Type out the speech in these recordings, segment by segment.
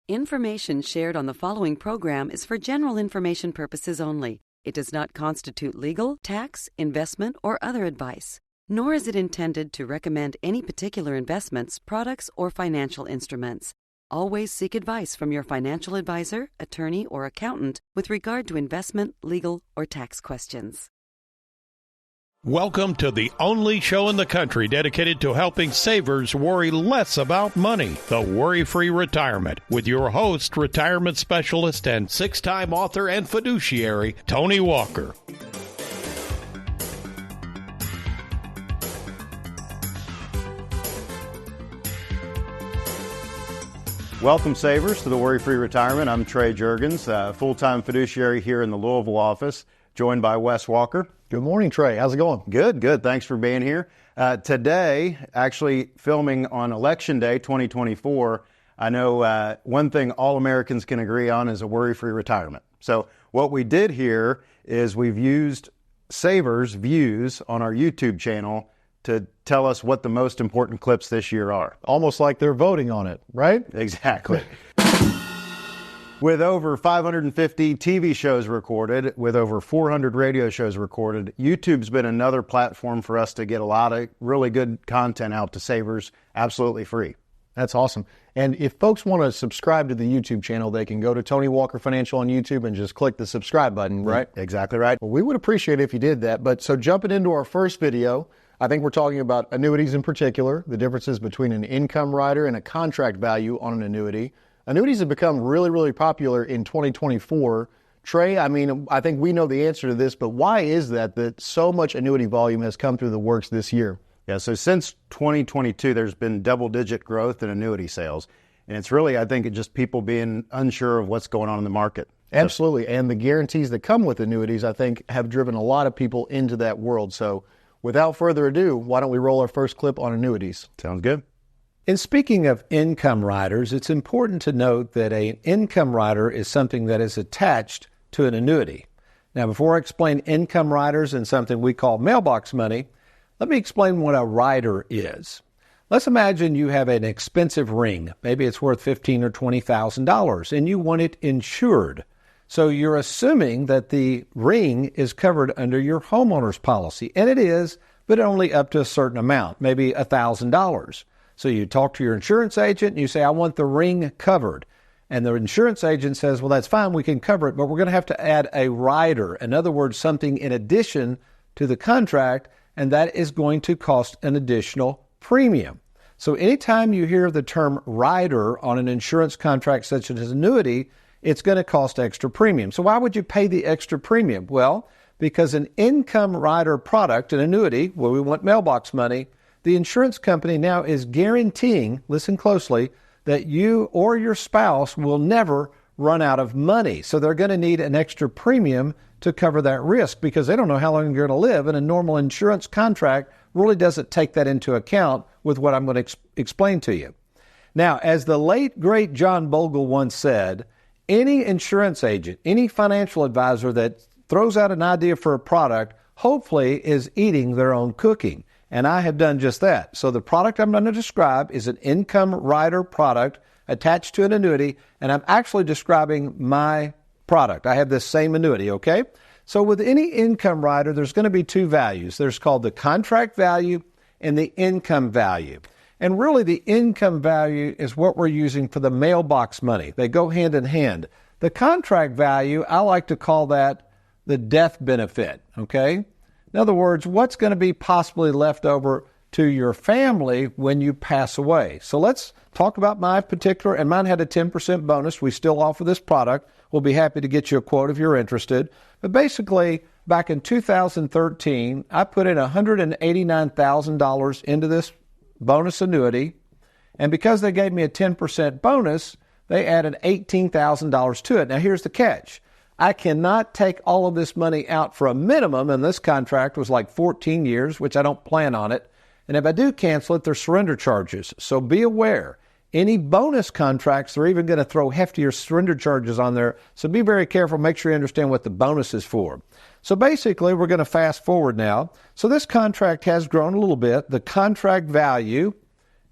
Information shared on the following program is for general information purposes only. It does not constitute legal, tax, investment, or other advice, nor is it intended to recommend any particular investments, products, or financial instruments. Always seek advice from your financial advisor, attorney, or accountant with regard to investment, legal, or tax questions. Welcome to the only show in the country dedicated to helping savers worry less about money, the Worry-Free Retirement, with your host, retirement specialist and six-time author and fiduciary, Tony Walker. Welcome, savers, to the Worry-Free Retirement. I'm Trey Juergens, full-time fiduciary here in the Louisville office, joined by Wes Walker. Good morning, Trey. How's it going? Good. Thanks for being here. Today, actually filming on Election Day 2024, I know one thing all Americans can agree on is a worry-free retirement. So what we did here is we've used savers' views on our YouTube channel to tell us what the most important clips this year are. Almost like they're voting on it, right? Exactly. With over 550 TV shows recorded, with over 400 radio shows recorded, YouTube's been another platform for us to get a lot of really good content out to savers absolutely free. That's awesome. And if folks want to subscribe to the YouTube channel, they can go to Tony Walker Financial on YouTube and just click the subscribe button, right? Exactly right. Well, we would appreciate it if you did that. But so jumping into our first video, I think we're talking about annuities in particular, the differences between an income rider and a contract value on an annuity. Annuities have become really, really popular in 2024. Trey, I think we know the answer to this, but why is that so much annuity volume has come through the works this year? Yeah, so since 2022, there's been double-digit growth in annuity sales. And it's really, I think, just people being unsure of what's going on in the market. Absolutely. And the guarantees that come with annuities, I think, have driven a lot of people into that world. So without further ado, why don't we roll our first clip on annuities? Sounds good. And speaking of income riders, it's important to note that an income rider is something that is attached to an annuity. Now, before I explain income riders and something we call mailbox money, let me explain what a rider is. Let's imagine you have an expensive ring. Maybe it's worth $15,000 or $20,000, and you want it insured. So you're assuming that the ring is covered under your homeowner's policy, and it is, but only up to a certain amount, maybe $1,000. So you talk to your insurance agent and you say, I want the ring covered. And the insurance agent says, well, that's fine, we can cover it, but we're going to have to add a rider. In other words, something in addition to the contract, and that is going to cost an additional premium. So anytime you hear the term rider on an insurance contract such as annuity, it's going to cost extra premium. So why would you pay the extra premium? Well, because an income rider product, an annuity, where we want mailbox money, the insurance company now is guaranteeing, listen closely, that you or your spouse will never run out of money. So they're going to need an extra premium to cover that risk because they don't know how long you're going to live, and a normal insurance contract really doesn't take that into account with what I'm going to explain to you. Now, as the late, great John Bogle once said, any insurance agent, any financial advisor that throws out an idea for a product, hopefully is eating their own cooking. And I have done just that. So the product I'm going to describe is an income rider product attached to an annuity, and I'm actually describing my product. I have this same annuity, okay? So with any income rider, there's going to be two values. There's called the contract value and the income value. And really the income value is what we're using for the mailbox money. They go hand in hand. The contract value, I like to call that the death benefit, okay? In other words, what's going to be possibly left over to your family when you pass away. So let's talk about my particular, and mine had a 10% bonus. We still offer this product. We'll be happy to get you a quote if you're interested. But basically, back in 2013, I put in $189,000 into this bonus annuity. And because they gave me a 10% bonus, they added $18,000 to it. Now, here's the catch. I cannot take all of this money out for a minimum, and this contract was like 14 years, which I don't plan on it. And if I do cancel it, there's surrender charges. So be aware. Any bonus contracts, they're even going to throw heftier surrender charges on there. So be very careful. Make sure you understand what the bonus is for. So basically, we're going to fast forward now. So this contract has grown a little bit. The contract value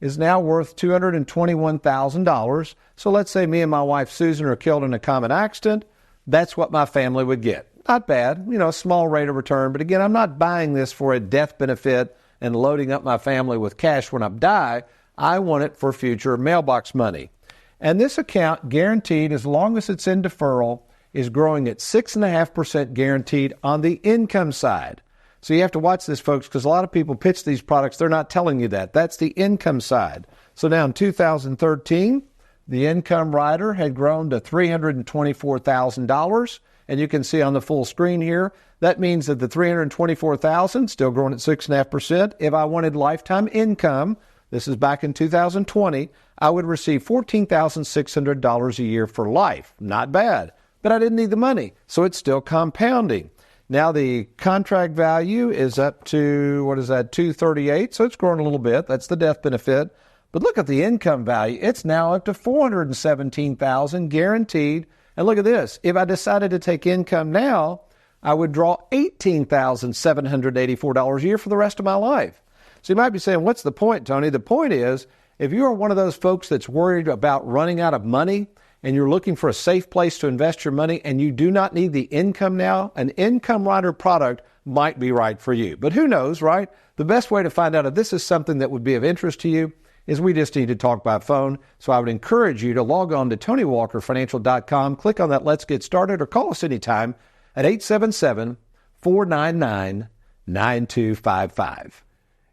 is now worth $221,000. So let's say me and my wife Susan are killed in a common accident. That's what my family would get. Not bad, a small rate of return. But again, I'm not buying this for a death benefit and loading up my family with cash when I die. I want it for future mailbox money. And this account, guaranteed as long as it's in deferral, is growing at 6.5% guaranteed on the income side. So you have to watch this, folks, because a lot of people pitch these products. They're not telling you that. That's the income side. So now in 2013, the income rider had grown to $324,000. And you can see on the full screen here, that means that the $324,000 still growing at 6.5%. If I wanted lifetime income, this is back in 2020, I would receive $14,600 a year for life. Not bad, but I didn't need the money, so it's still compounding. Now the contract value is up to, $238, so it's growing a little bit. That's the death benefit. But look at the income value. It's now up to $417,000 guaranteed. And look at this. If I decided to take income now, I would draw $18,784 a year for the rest of my life. So you might be saying, what's the point, Tony? The point is, if you are one of those folks that's worried about running out of money and you're looking for a safe place to invest your money and you do not need the income now, an income rider product might be right for you. But who knows, right? The best way to find out if this is something that would be of interest to you is we just need to talk by phone. So I would encourage you to log on to TonyWalkerFinancial.com, click on that Let's Get Started, or call us anytime at 877-499-9255.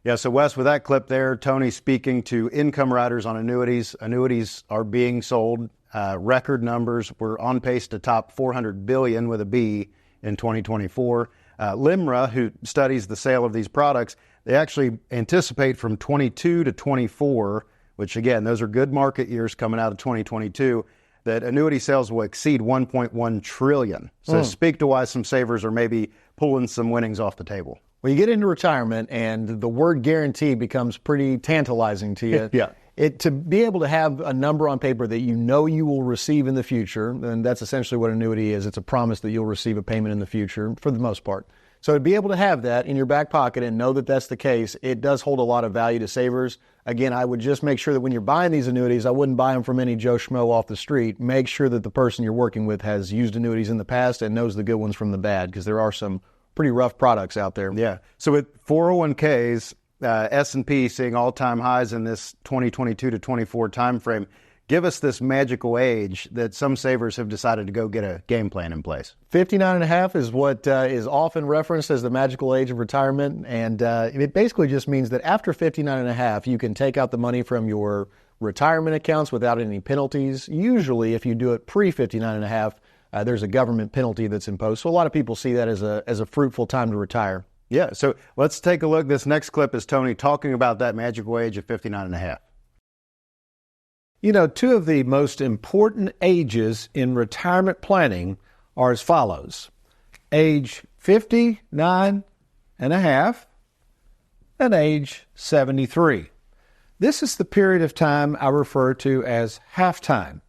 Yeah, so Wes, with that clip there, Tony speaking to income riders on annuities. Annuities are being sold, record numbers. We're on pace to top $400 billion with a B in 2024. LIMRA, who studies the sale of these products, they actually anticipate from 22 to 24, which again, those are good market years coming out of 2022, that annuity sales will exceed $1.1 trillion. So speak to why some savers are maybe pulling some winnings off the table. Well, you get into retirement and the word guarantee becomes pretty tantalizing to you. Yeah. To be able to have a number on paper that you know you will receive in the future, and that's essentially what annuity is. It's a promise that you'll receive a payment in the future for the most part. So to be able to have that in your back pocket and know that that's the case, it does hold a lot of value to savers. Again, I would just make sure that when you're buying these annuities, I wouldn't buy them from any Joe Schmo off the street. Make sure that the person you're working with has used annuities in the past and knows the good ones from the bad, because there are some pretty rough products out there. Yeah. So with 401ks, S&P seeing all-time highs in this 2022 to 24 timeframe, give us this magical age that some savers have decided to go get a game plan in place. 59 and a half is what is often referenced as the magical age of retirement. And it basically just means that after 59 and a half, you can take out the money from your retirement accounts without any penalties. Usually, if you do it pre-59 and a half, there's a government penalty that's imposed. So a lot of people see that as a fruitful time to retire. Yeah, so let's take a look. This next clip is Tony talking about that magical age of 59 and a half. Two of the most important ages in retirement planning are as follows. Age 59 and a half and age 73. This is the period of time I refer to as halftime.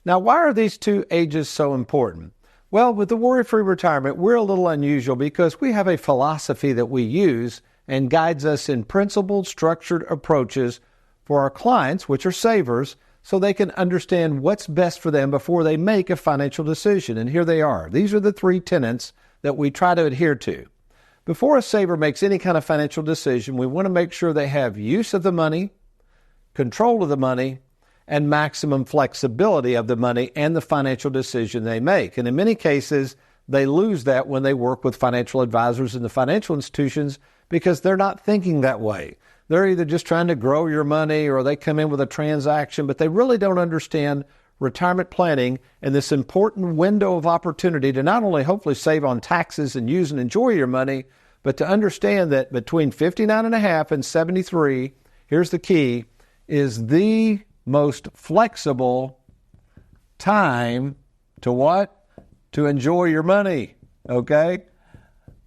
Now, why are these two ages so important? Well, with the worry-free retirement, we're a little unusual because we have a philosophy that we use and guides us in principled, structured approaches for our clients, which are savers, so they can understand what's best for them before they make a financial decision. And here they are. These are the three tenets that we try to adhere to. Before a saver makes any kind of financial decision, we want to make sure they have use of the money, control of the money, and maximum flexibility of the money and the financial decision they make. And in many cases, they lose that when they work with financial advisors in the financial institutions because they're not thinking that way. They're either just trying to grow your money or they come in with a transaction, but they really don't understand retirement planning and this important window of opportunity to not only hopefully save on taxes and use and enjoy your money, but to understand that between 59 and a half and 73, here's the key, is the most flexible time to what? To enjoy your money, okay?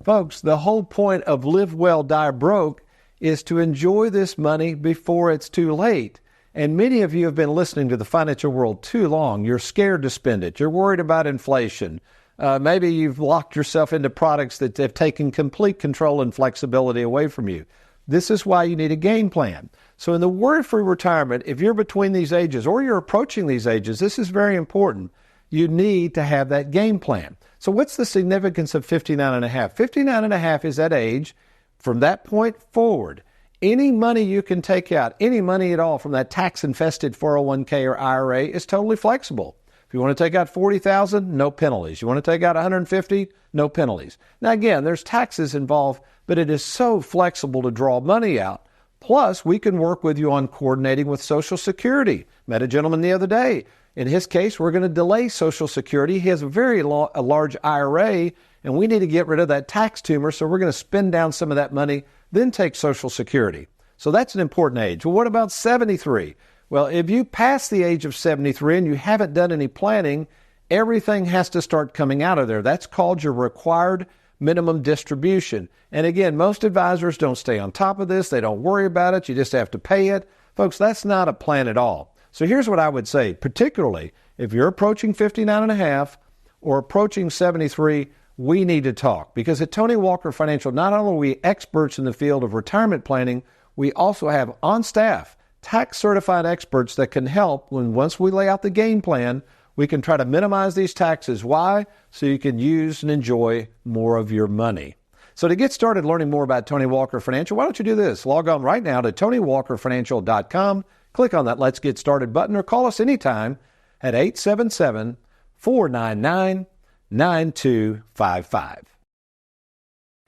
Folks, the whole point of Live Well, Die Broke is to enjoy this money before it's too late. And many of you have been listening to the financial world too long. You're scared to spend it. You're worried about inflation. Maybe you've locked yourself into products that have taken complete control and flexibility away from you. This is why you need a game plan. So in the worry-free retirement, if you're between these ages or you're approaching these ages, this is very important. You need to have that game plan. So what's the significance of 59 and a half? 59 and a half is that age. From that point forward, any money you can take out, any money at all from that tax-infested 401k or IRA is totally flexible. If you want to take out $40,000, no penalties. You want to take out $150,000, no penalties. Now again, there's taxes involved, but it is so flexible to draw money out. Plus, we can work with you on coordinating with Social Security. Met a gentleman the other day. In his case, we're going to delay Social Security. He has a very large IRA, and we need to get rid of that tax tumor, so we're going to spend down some of that money, then take Social Security. So that's an important age. Well, what about 73? Well, if you pass the age of 73 and you haven't done any planning, everything has to start coming out of there. That's called your required minimum distribution. And again, most advisors don't stay on top of this. They don't worry about it. You just have to pay it. Folks, that's not a plan at all. So here's what I would say, particularly if you're approaching 59 and a half or approaching 73, we need to talk. Because at Tony Walker Financial, not only are we experts in the field of retirement planning, we also have on staff tax-certified experts that can help when once we lay out the game plan, we can try to minimize these taxes. Why? So you can use and enjoy more of your money. So to get started learning more about Tony Walker Financial, why don't you do this? Log on right now to TonyWalkerFinancial.com, click on that Let's Get Started button, or call us anytime at 877-499-9255.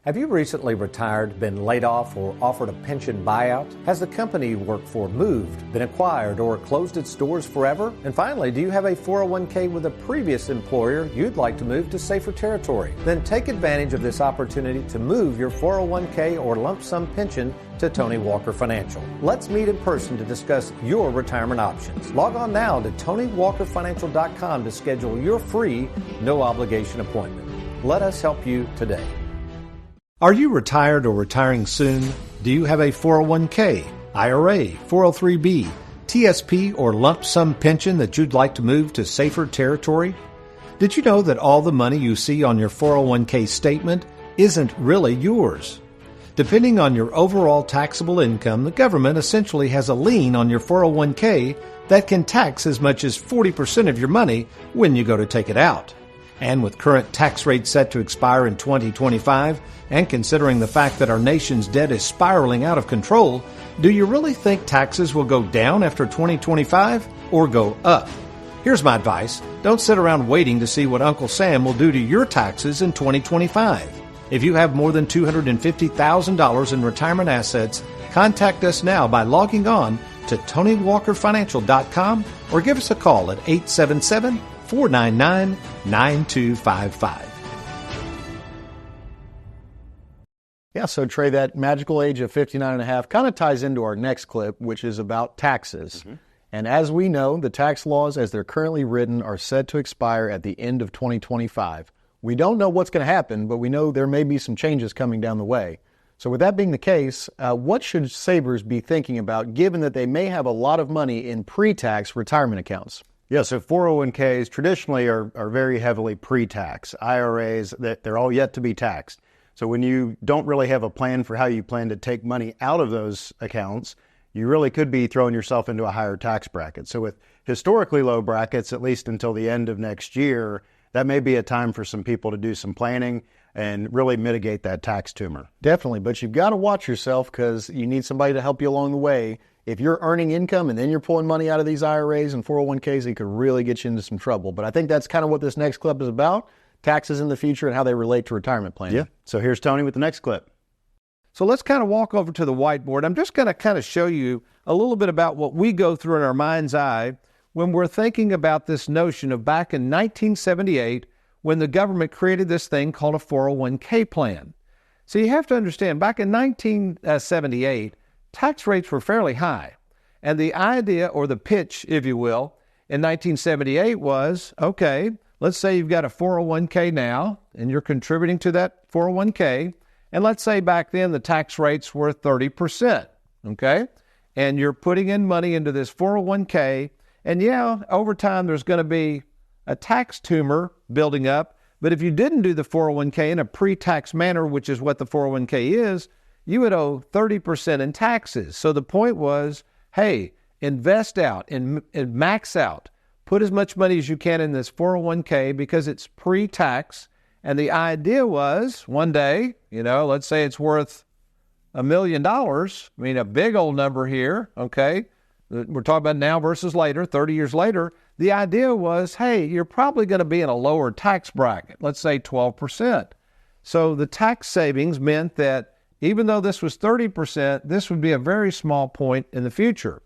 Have you recently retired, been laid off, or offered a pension buyout? Has the company you work for moved, been acquired, or closed its doors forever? And finally, do you have a 401k with a previous employer you'd like to move to safer territory? Then take advantage of this opportunity to move your 401k or lump sum pension to Tony Walker Financial. Let's meet in person to discuss your retirement options. Log on now to TonyWalkerFinancial.com to schedule your free, no-obligation appointment. Let us help you today. Are you retired or retiring soon? Do you have a 401k, IRA, 403b, TSP, or lump sum pension that you'd like to move to safer territory? Did you know that all the money you see on your 401k statement isn't really yours? Depending on your overall taxable income, the government essentially has a lien on your 401k that can tax as much as 40% of your money when you go to take it out. And with current tax rates set to expire in 2025, and considering the fact that our nation's debt is spiraling out of control, do you really think taxes will go down after 2025 or go up? Here's my advice. Don't sit around waiting to see what Uncle Sam will do to your taxes in 2025. If you have more than $250,000 in retirement assets, contact us now by logging on to TonyWalkerFinancial.com or give us a call at 877-499-9255. Yeah, so Trey, that magical age of 59 and a half kind of ties into our next clip, which is about taxes. Mm-hmm. And as we know, the tax laws as they're currently written are set to expire at the end of 2025. We don't know what's going to happen, but we know there may be some changes coming down the way. So with that being the case, what should savers be thinking about, given that they may have a lot of money in pre-tax retirement accounts? Yeah, so 401ks traditionally are very heavily pre-tax. IRAs, they're all yet to be taxed. So when you don't really have a plan for how you plan to take money out of those accounts, you really could be throwing yourself into a higher tax bracket. So with historically low brackets, at least until the end of next year, that may be a time for some people to do some planning and really mitigate that tax tumor. Definitely, but you've got to watch yourself because you need somebody to help you along the way. If you're earning income and then you're pulling money out of these IRAs and 401ks, it could really get you into some trouble. But I think that's kind of what this next clip is about. Taxes in the future and how they relate to retirement planning. Yeah. So here's Tony with the next clip. So let's kind of walk over to the whiteboard. I'm just going to kind of show you a little bit about what we go through in our mind's eye when we're thinking about this notion of back in 1978 when the government created this thing called a 401k plan. So you have to understand, back in 1978, tax rates were fairly high. And the idea, or the pitch, if you will, in 1978 was, okay, let's say you've got a 401k now, and you're contributing to that 401k, and let's say back then the tax rates were 30%, okay? And you're putting in money into this 401k, and yeah, over time there's going to be a tax tumor building up, but if you didn't do the 401k in a pre-tax manner, which is what the 401k is, you would owe 30% in taxes. So the point was, hey, invest out and max out. Put as much money as you can in this 401k because it's pre-tax. And the idea was one day, let's say it's worth $1 million. I mean, a big old number here, okay? We're talking about now versus later, 30 years later. The idea was, hey, you're probably going to be in a lower tax bracket, let's say 12%. So the tax savings meant that even though this was 30%, this would be a very small point in the future.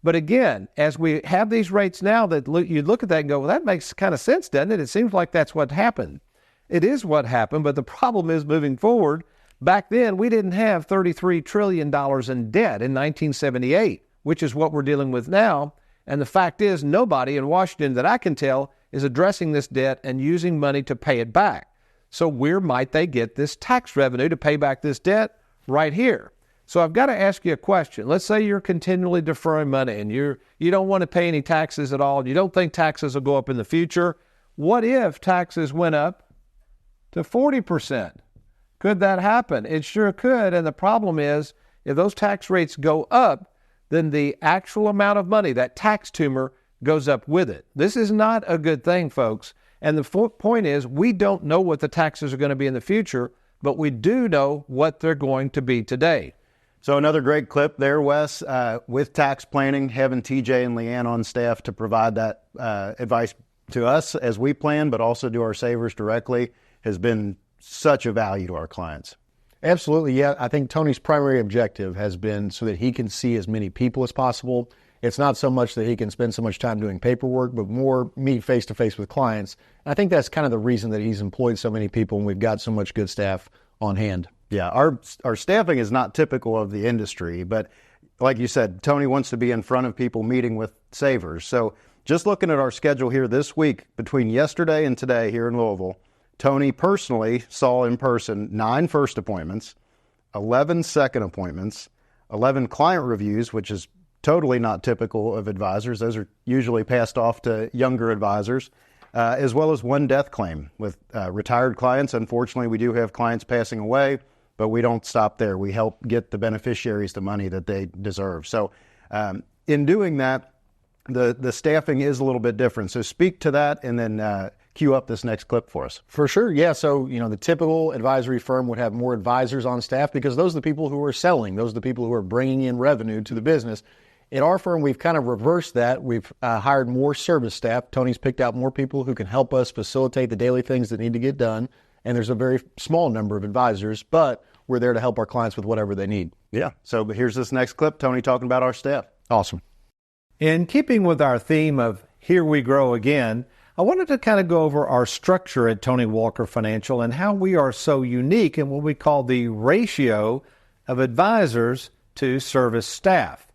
But again, as we have these rates now, that you look at that and go, well, that makes kind of sense, doesn't it? It seems like that's what happened. It is what happened, but the problem is moving forward. Back then, we didn't have $33 trillion in debt in 1978, which is what we're dealing with now. And the fact is, nobody in Washington that I can tell is addressing this debt and using money to pay it back. So where might they get this tax revenue to pay back this debt? Right here. So I've got to ask you a question. Let's say you're continually deferring money and you don't want to pay any taxes at all. You don't think taxes will go up in the future. What if taxes went up to 40%? Could that happen? It sure could. And the problem is, if those tax rates go up, then the actual amount of money, that tax tumor, goes up with it. This is not a good thing, folks. And the point is, we don't know what the taxes are going to be in the future, but we do know what they're going to be today. So another great clip there, Wes, with tax planning, having TJ and Leanne on staff to provide that advice to us as we plan, but also to our savers directly, has been such a value to our clients. Absolutely, yeah. I think Tony's primary objective has been so that he can see as many people as possible. It's not so much that he can spend so much time doing paperwork, but more meet face-to-face with clients. And I think that's kind of the reason that he's employed so many people and we've got so much good staff on hand. Yeah, our staffing is not typical of the industry, but like you said, Tony wants to be in front of people meeting with savers. So just looking at our schedule here this week, between yesterday and today here in Louisville, Tony personally saw in person 9 first appointments, 11 second appointments, 11 client reviews, which is totally not typical of advisors. Those are usually passed off to younger advisors, as well as 1 death claim with retired clients. Unfortunately, we do have clients passing away, but we don't stop there. We help get the beneficiaries the money that they deserve. So in doing that, the staffing is a little bit different. So speak to that and then cue up this next clip for us. For sure, yeah. So, the typical advisory firm would have more advisors on staff because those are the people who are selling. Those are the people who are bringing in revenue to the business. In our firm, we've kind of reversed that. We've hired more service staff. Tony's picked out more people who can help us facilitate the daily things that need to get done. And there's a very small number of advisors, but we're there to help our clients with whatever they need. Yeah. So here's this next clip, Tony talking about our staff. Awesome. In keeping with our theme of Here We Grow Again, I wanted to kind of go over our structure at Tony Walker Financial and how we are so unique in what we call the ratio of advisors to service staff.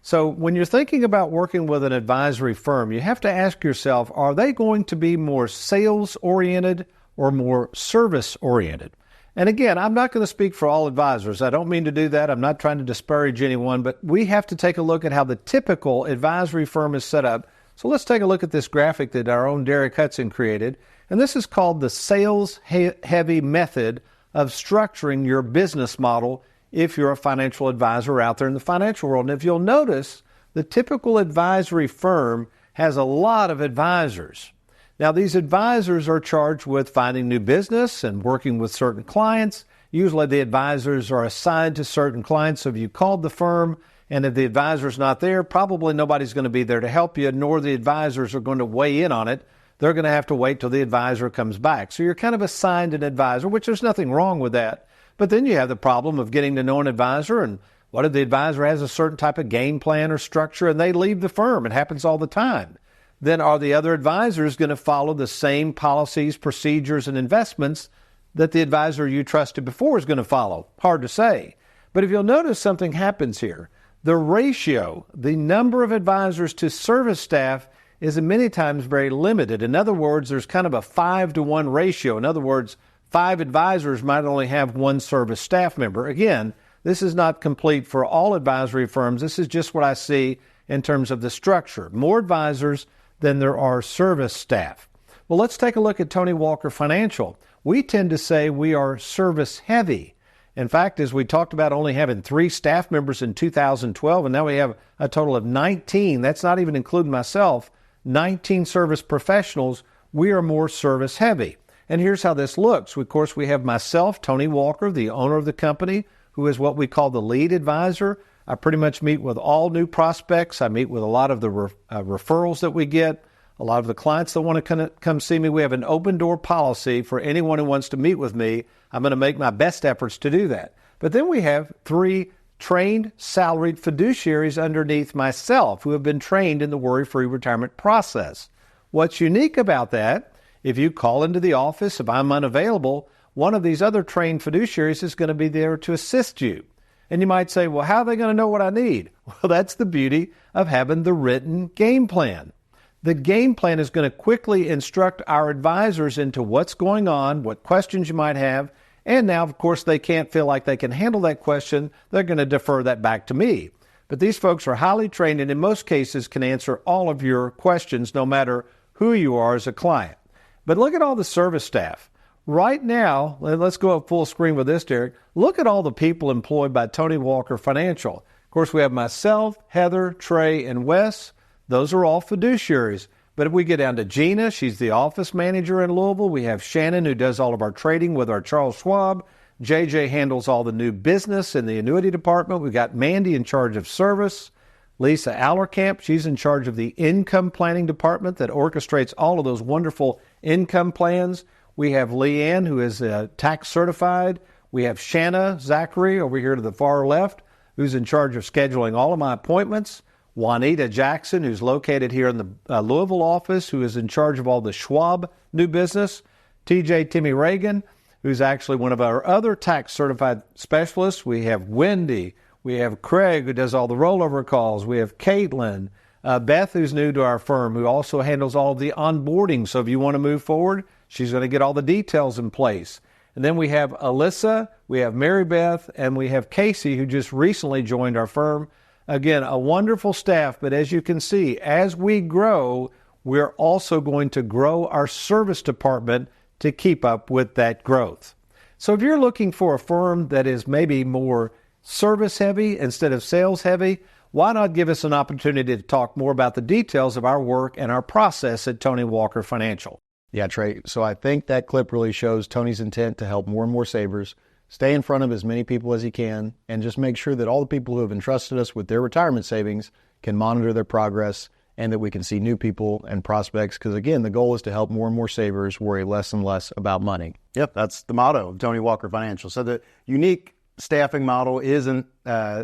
So when you're thinking about working with an advisory firm, you have to ask yourself, are they going to be more sales-oriented or more service-oriented? And again, I'm not going to speak for all advisors. I don't mean to do that. I'm not trying to disparage anyone, but we have to take a look at how the typical advisory firm is set up. So let's take a look at this graphic that our own Derek Hudson created. And this is called the sales-heavy method of structuring your business model if you're a financial advisor out there in the financial world. And if you'll notice, the typical advisory firm has a lot of advisors. Now, these advisors are charged with finding new business and working with certain clients. Usually the advisors are assigned to certain clients. So if you called the firm and if the advisor's not there, probably nobody's going to be there to help you, nor the advisors are going to weigh in on it. They're going to have to wait till the advisor comes back. So you're kind of assigned an advisor, which there's nothing wrong with that. But then you have the problem of getting to know an advisor, and what if the advisor has a certain type of game plan or structure and they leave the firm? It happens all the time. Then are the other advisors going to follow the same policies, procedures, and investments that the advisor you trusted before is going to follow? Hard to say. But if you'll notice, something happens here. The ratio, the number of advisors to service staff, is many times very limited. In other words, there's kind of a 5-to-1 ratio. In other words, 5 advisors might only have 1 service staff member. Again, this is not complete for all advisory firms. This is just what I see in terms of the structure. More advisors than there are service staff. Well, let's take a look at Tony Walker Financial. We tend to say we are service heavy. In fact, as we talked about only having 3 staff members in 2012, and now we have a total of 19, that's not even including myself, 19 service professionals, we are more service heavy. And here's how this looks. Of course, we have myself, Tony Walker, the owner of the company, who is what we call the lead advisor. I pretty much meet with all new prospects. I meet with a lot of the referrals that we get, a lot of the clients that want to come see me. We have an open door policy for anyone who wants to meet with me. I'm going to make my best efforts to do that. But then we have 3 trained, salaried fiduciaries underneath myself who have been trained in the worry-free retirement process. What's unique about that, if you call into the office, if I'm unavailable, one of these other trained fiduciaries is going to be there to assist you. And you might say, well, how are they going to know what I need? Well, that's the beauty of having the written game plan. The game plan is going to quickly instruct our advisors into what's going on, what questions you might have, and now, of course, they can't feel like they can handle that question. They're going to defer that back to me. But these folks are highly trained and in most cases can answer all of your questions no matter who you are as a client. But look at all the service staff. Right now, let's go up full screen with this, Derek. Look at all the people employed by Tony Walker Financial. Of course, we have myself, Heather, Trey, and Wes. Those are all fiduciaries. But if we get down to Gina, she's the office manager in Louisville. We have Shannon, who does all of our trading with our Charles Schwab. JJ handles all the new business in the annuity department. We've got Mandy in charge of service. Lisa Allerkamp, she's in charge of the income planning department that orchestrates all of those wonderful income plans. We have Leanne, who is tax certified. We have Shanna Zachary over here to the far left, who's in charge of scheduling all of my appointments. Juanita Jackson, who's located here in the Louisville office, who is in charge of all the Schwab new business. TJ Timmy Reagan, who's actually one of our other tax certified specialists. We have Wendy. We have Craig, who does all the rollover calls. We have Caitlin. Beth, who's new to our firm, who also handles all of the onboarding. So if you want to move forward, she's going to get all the details in place. And then we have Alyssa, we have Mary Beth, and we have Casey, who just recently joined our firm. Again, a wonderful staff, but as you can see, as we grow, we're also going to grow our service department to keep up with that growth. So if you're looking for a firm that is maybe more service heavy instead of sales heavy, why not give us an opportunity to talk more about the details of our work and our process at Tony Walker Financial? Yeah, Trey. So I think that clip really shows Tony's intent to help more and more savers stay in front of as many people as he can, and just make sure that all the people who have entrusted us with their retirement savings can monitor their progress and that we can see new people and prospects. Because again, the goal is to help more and more savers worry less and less about money. Yep, that's the motto of Tony Walker Financial. So the unique staffing model isn't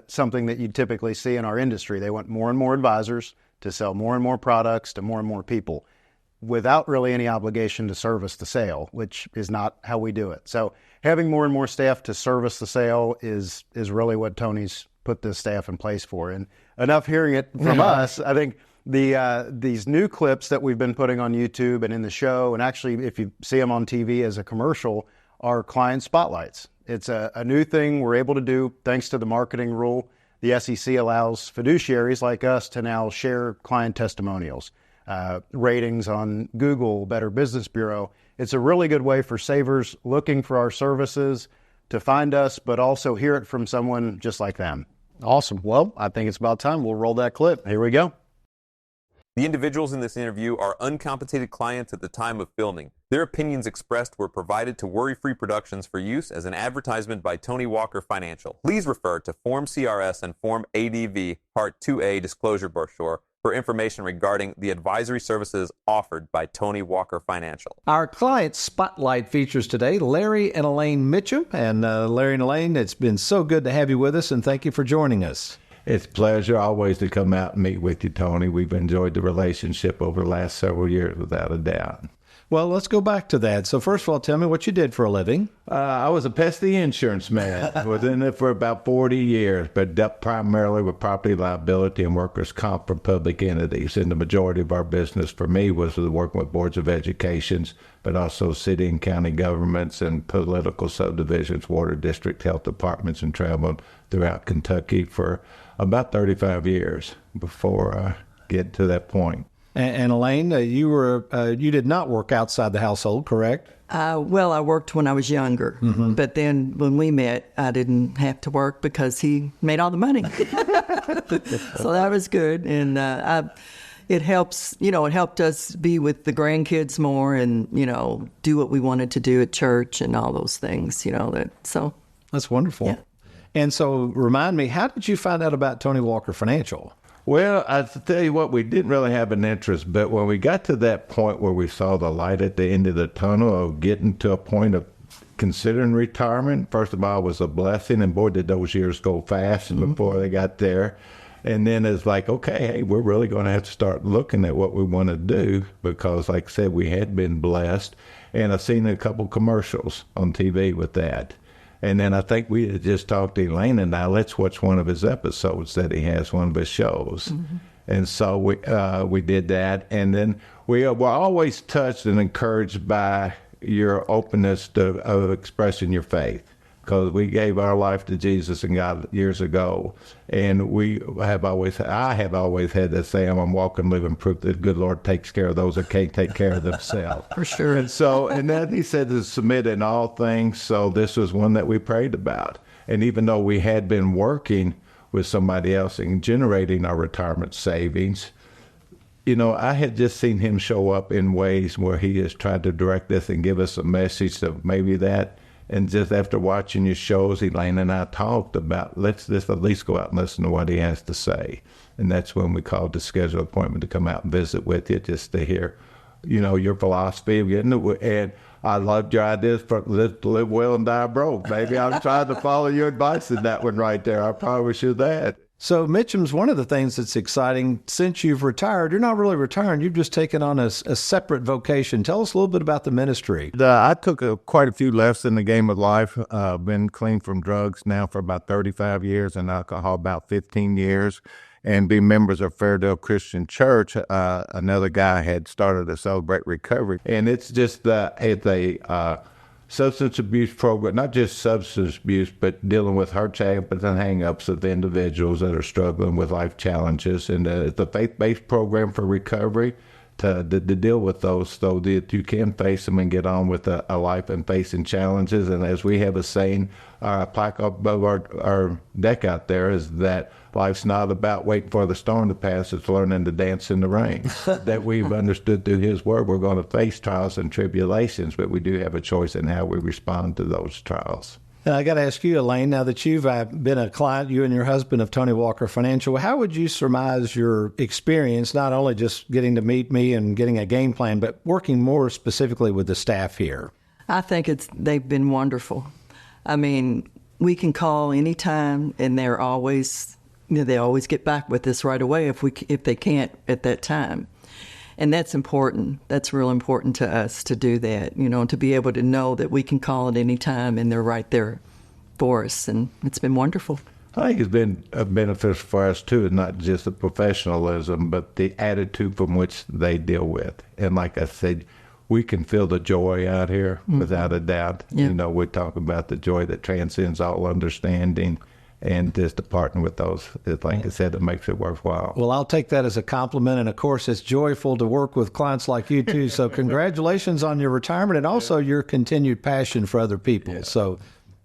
something that you typically see in our industry. They want more and more advisors to sell more and more products to more and more people without really any obligation to service the sale, which is not how we do it. So having more and more staff to service the sale is really what Tony's put this staff in place for. And enough hearing it from us. I think these new clips that we've been putting on YouTube and in the show, and actually if you see them on TV as a commercial, are client spotlights. It's a new thing we're able to do thanks to the marketing rule. The SEC allows fiduciaries like us to now share client testimonials. Ratings on Google, Better Business Bureau. It's a really good way for savers looking for our services to find us, but also hear it from someone just like them. Awesome. Well, I think it's about time. We'll roll that clip. Here we go. The individuals in this interview are uncompensated clients at the time of filming. Their opinions expressed were provided to Worry-Free Productions for use as an advertisement by Tony Walker Financial. Please refer to Form CRS and Form ADV Part 2A Disclosure Brochure for information regarding the advisory services offered by Tony Walker Financial. Our client spotlight features today Larry and Elaine Mitchum. And Larry and Elaine, it's been so good to have you with us, and thank you for joining us. It's a pleasure always to come out and meet with you, Tony. We've enjoyed the relationship over the last several years, without a doubt. Well, let's go back to that. So first of all, tell me what you did for a living. I was a pesky insurance man. I was in it for about 40 years, but dealt primarily with property liability and workers' comp for public entities. And the majority of our business for me was working with boards of educations, but also city and county governments and political subdivisions, water district health departments, and traveled throughout Kentucky for about 35 years before I get to that point. And Elaine, you did not work outside the household, correct? Well, I worked when I was younger, but then when we met, I didn't have to work because he made all the money. So that was good, and it helps. It helped us be with the grandkids more, and do what we wanted to do at church and all those things. So that's wonderful. Yeah. And so, remind me, how did you find out about Tony Walker Financial? Well, I tell you what, we didn't really have an interest, but when we got to that point where we saw the light at the end of the tunnel of getting to a point of considering retirement, first of all, it was a blessing, and boy, did those years go fast before they got there. And then it's like, okay, hey, we're really going to have to start looking at what we want to do because, like I said, we had been blessed, and I've seen a couple commercials on TV with that. And then I think we had just talked to Elaine and I, let's watch one of his episodes that he has, one of his shows. And so we did that. And then we were always touched and encouraged by your openness of expressing your faith. Because we gave our life to Jesus and God years ago, and I have always had that saying, I'm walking, living proof that the good Lord takes care of those that can't take care of themselves. For sure. And then he said to submit in all things, so this was one that we prayed about. And even though we had been working with somebody else and generating our retirement savings, I had just seen him show up in ways where he has tried to direct us and give us a message of maybe that. And just after watching your shows, Elaine and I talked about, let's just at least go out and listen to what he has to say. And that's when we called to schedule an appointment to come out and visit with you, just to hear, your philosophy. And I loved your ideas for live well and die broke. Maybe I'm trying to follow your advice in that one right there. I promise you that. So, Mitchum's, one of the things that's exciting, since you've retired, you're not really retiring, you've just taken on a separate vocation. Tell us a little bit about the ministry. I took quite a few lessons in the game of life. Been clean from drugs now for about 35 years and alcohol about 15 years. And being members of Fairdale Christian Church, another guy had started to Celebrate Recovery. And it's just it's a substance abuse program, not just substance abuse, but dealing with hurts, habits, and hang-ups of individuals that are struggling with life challenges. And it's a faith-based program for recovery to deal with those so that you can face them and get on with a life and facing challenges. And as we have a saying, our plaque above our deck out there is that life's not about waiting for the storm to pass, it's learning to dance in the rain. That we've understood through his word, we're going to face trials and tribulations, but we do have a choice in how we respond to those trials. And I got to ask you, Elaine, now that you've been a client, you and your husband, of Tony Walker Financial, how would you surmise your experience, not only just getting to meet me and getting a game plan, but working more specifically with the staff here? I think they've been wonderful. I mean, we can call anytime, and they're always, they always get back with us right away if they can't at that time. And that's important. That's real important to us to do that, to be able to know that we can call at any time and they're right there for us. And it's been wonderful. I think it's been beneficial for us, too, not just the professionalism, but the attitude from which they deal with. And like I said, we can feel the joy out here without a doubt. Yeah. We talk about the joy that transcends all understanding. And just to partner with those, like I said, it makes it worthwhile. Well, I'll take that as a compliment. And, of course, it's joyful to work with clients like you, too. So congratulations on your retirement and also your continued passion for other people. Yeah. So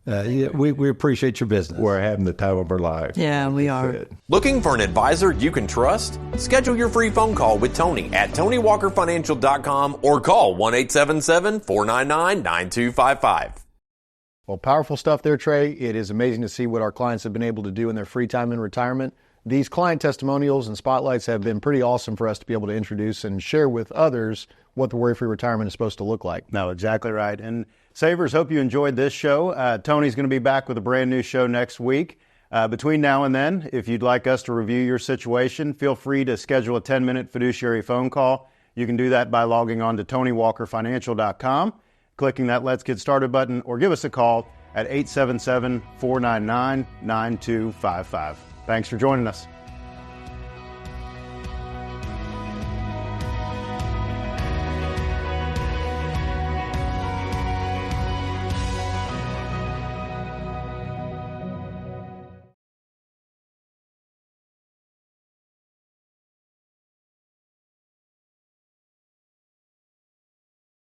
we appreciate your business. We're having the time of our life. Yeah, we are. Looking for an advisor you can trust? Schedule your free phone call with Tony at TonyWalkerFinancial.com or call 1-877-499-9255. Well, powerful stuff there, Trey. It is amazing to see what our clients have been able to do in their free time in retirement. These client testimonials and spotlights have been pretty awesome for us to be able to introduce and share with others what the worry-free retirement is supposed to look like. No, exactly right. And Savers, hope you enjoyed this show. Tony's going to be back with a brand new show next week. Between now and then, if you'd like us to review your situation, feel free to schedule a 10-minute fiduciary phone call. You can do that by logging on to TonyWalkerFinancial.com. Clicking that Let's Get Started button, or give us a call at 877-499-9255. Thanks for joining us.